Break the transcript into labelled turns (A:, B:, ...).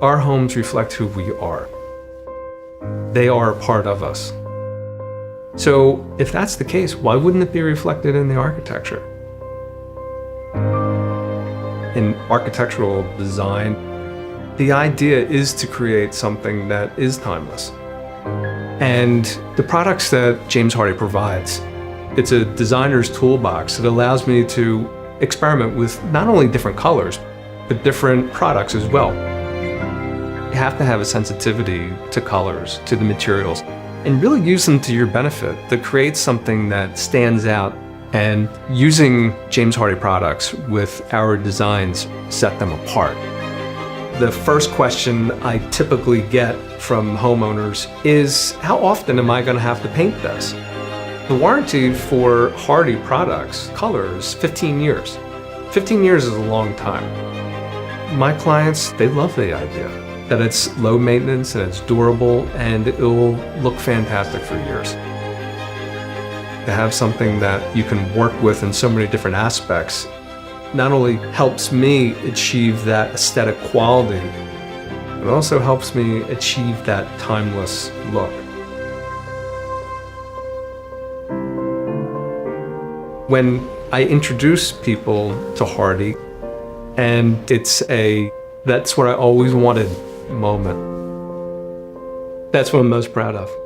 A: Our homes reflect who we are. They are a part of us. So if that's the case, why wouldn't it be reflected in the architecture? In architectural design, the idea is to create something that is timeless. And the products that James Hardie provides, it's a designer's toolbox that allows me to experiment with not only different colors, but different products as well. You have to have a sensitivity to colors, to the materials, and really use them to your benefit to create something that stands out. And using James Hardie products with our designs set them apart. The first question I typically get from homeowners is, how often am I going to have to paint this? The warranty for Hardie products, colors, 15 years. 15 years is a long time. My clients, they love the idea that it's low maintenance and it's durable and it will look fantastic for years. To have something that you can work with in so many different aspects not only helps me achieve that aesthetic quality, it also helps me achieve that timeless look. When I introduce people to Hardie, and it's that's what I always wanted moment. That's what I'm most proud of.